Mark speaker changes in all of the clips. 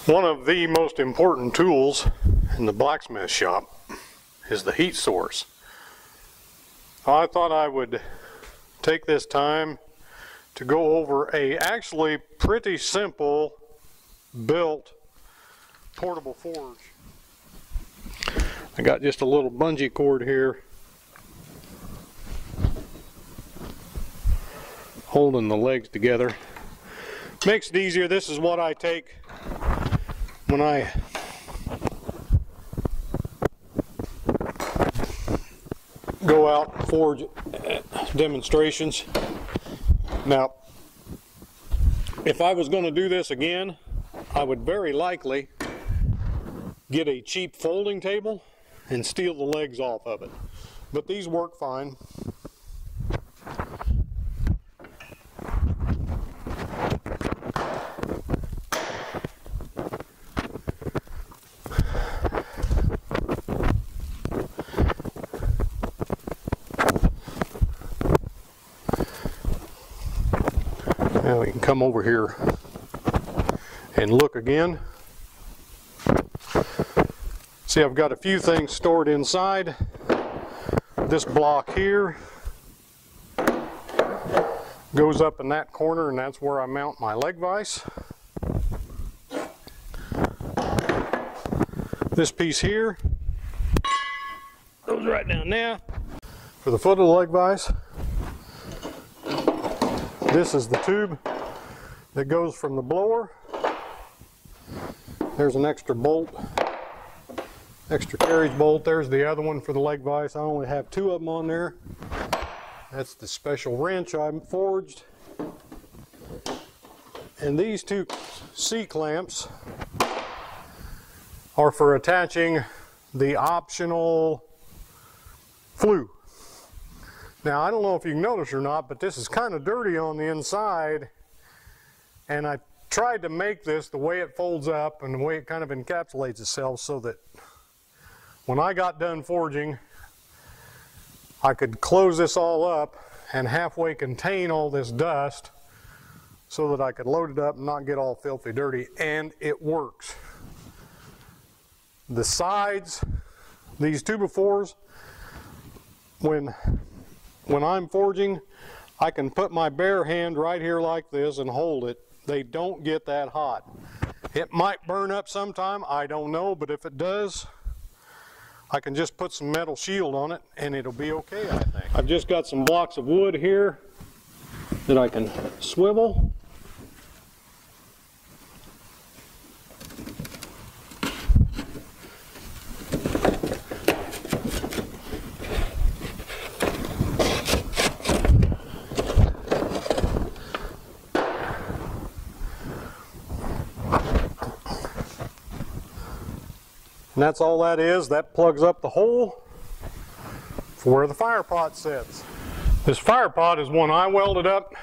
Speaker 1: One of the most important tools in the blacksmith shop is the heat source. I thought I would take this time to go over a actually pretty simple built portable forge. I got just a little bungee cord here holding the legs together. Makes it easier. This is what I take when I go out and forge demonstrations. Now, if I was going to do this again, I would very likely get a cheap folding table and steal the legs off of it. But these work fine. Now we can come over here and look again. See, I've got a few things stored inside. This block here goes up in that corner, and that's where I mount my leg vise. This piece here goes right down there for the foot of the leg vise. This is the tube that goes from the blower. There's an extra bolt, extra carriage bolt. There's the other one for the leg vise. I only have two of them on there. That's the special wrench I forged. And these two C-clamps are for attaching the optional flue. Now, I don't know if you can notice or not, but this is kind of dirty on the inside, and I tried to make this the way it folds up and the way it kind of encapsulates itself so that when I got done forging, I could close this all up and halfway contain all this dust so that I could load it up and not get all filthy dirty, and it works. The sides, these 2x4s, when I'm forging, I can put my bare hand right here like this and hold it. They don't get that hot. It might burn up sometime, I don't know, but if it does, I can just put some metal shield on it and it'll be okay, I think. I've just got some blocks of wood here that I can swivel. And that's all that is. That plugs up the hole for where the fire pot sits. This fire pot is one I welded up.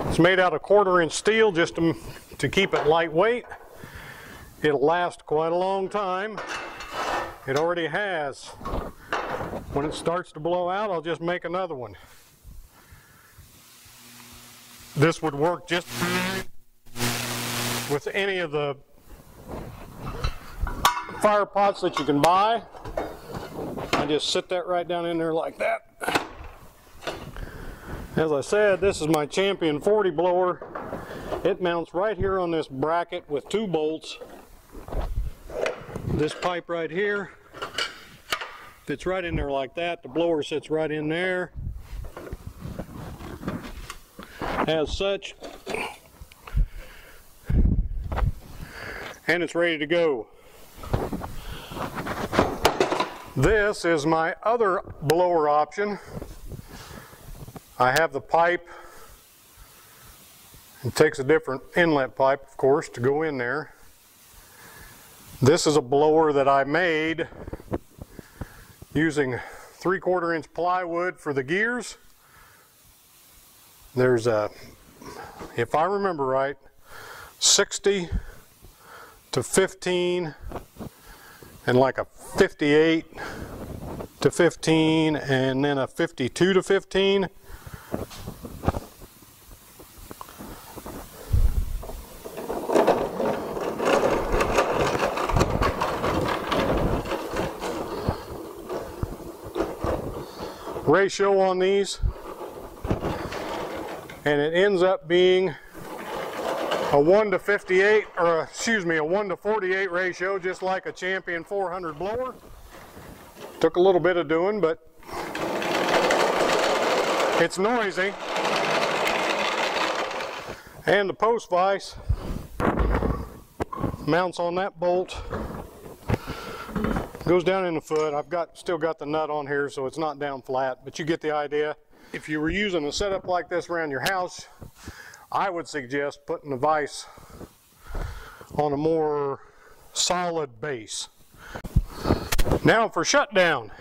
Speaker 1: It's made out of 1/4-inch steel just to keep it lightweight. It'll last quite a long time. It already has. When it starts to blow out, I'll just make another one. This would work just with any of the fire pots that you can buy. I just sit that right down in there like that. As I said, this is my Champion 40 blower. It mounts right here on this bracket with 2 bolts. This pipe right here fits right in there like that. The blower sits right in there as such, and it's ready to go. This is my other blower option. I have the pipe. It takes a different inlet pipe, of course, to go in there. This is a blower that I made using 3/4-inch plywood for the gears. There's a, if I remember right, 60 to 15 and like a 58 to 15 and then a 52 to 15. ratio on these, and it ends up being a 1 to 58, or excuse me, a 1 to 48 ratio, just like a Champion 400 blower. Took a little bit of doing, but it's noisy. And the post vise mounts on that bolt, goes down in the foot. I've still got the nut on here, so it's not down flat, but you get the idea. If you were using a setup like this around your house, I would suggest putting the vise on a more solid base. Now for shutdown.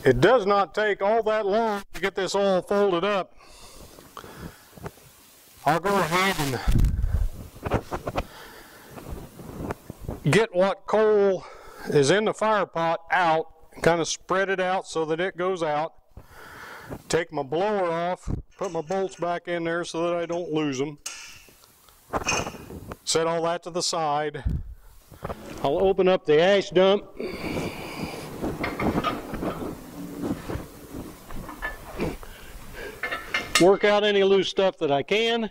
Speaker 1: It does not take all that long to get this all folded up. I'll go ahead and get what coal is in the fire pot out, kind of spread it out so that it goes out. Take my blower off, put my bolts back in there so that I don't lose them. Set all that to the side. I'll open up the ash dump. Work out any loose stuff that I can.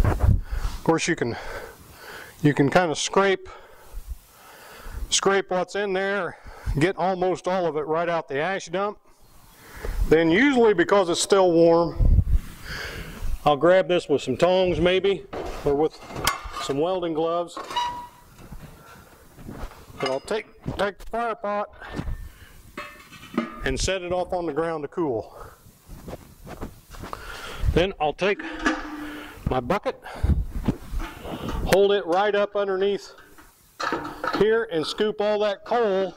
Speaker 1: Of course, you can kind of scrape what's in there, get almost all of it right out the ash dump. Then usually, because it's still warm, I'll grab this with some tongs maybe, or with some welding gloves. But I'll take the fire pot and set it off on the ground to cool. Then I'll take my bucket, hold it right up underneath here, and scoop all that coal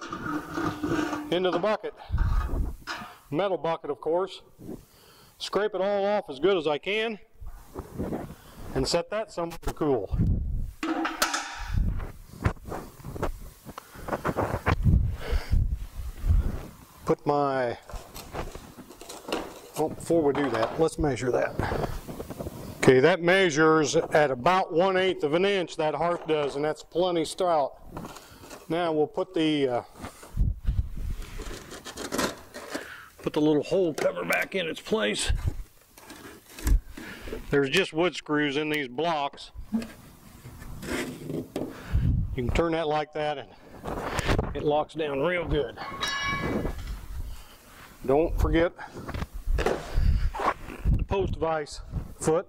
Speaker 1: into the bucket. Metal bucket, of course. Scrape it all off as good as I can and set that somewhere to cool. Put my, oh, before we do that, let's measure that. Okay, that measures at about 1/8 of an inch, that hearth does, and that's plenty stout. Now we'll put the little hole cover back in its place. There's just wood screws in these blocks. You can turn that like that and it locks down real good. Don't forget the post vise foot.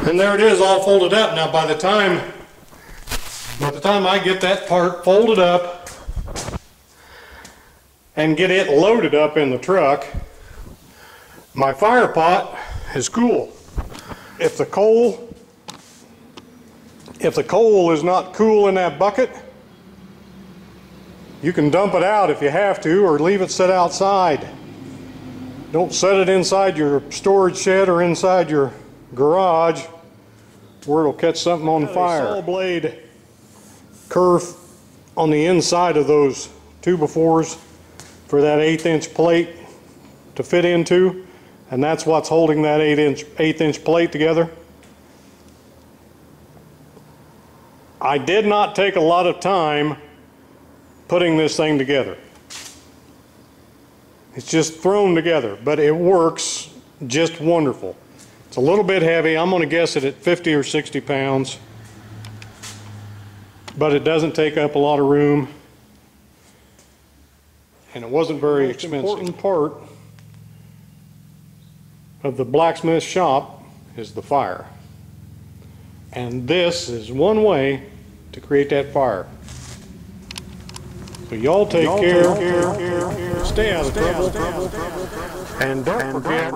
Speaker 1: And there it is, all folded up. Now by the time I get that part folded up and get it loaded up in the truck, my fire pot is cool. If the coal is not cool in that bucket, you can dump it out if you have to, or leave it set outside. Don't set it inside your storage shed or inside your garage where it'll catch something on fire. Saw blade kerf on the inside of those 2x4s for that 1/8 inch plate to fit into, and that's what's holding that 1/8 inch plate together. I did not take a lot of time putting this thing together. It's just thrown together, but it works just wonderful. It's a little bit heavy. I'm going to guess it at 50 or 60 pounds, but it doesn't take up a lot of room, and it wasn't very expensive. The most important part of the blacksmith shop is the fire, and this is one way to create that fire. So y'all take care, stay out of trouble, and don't forget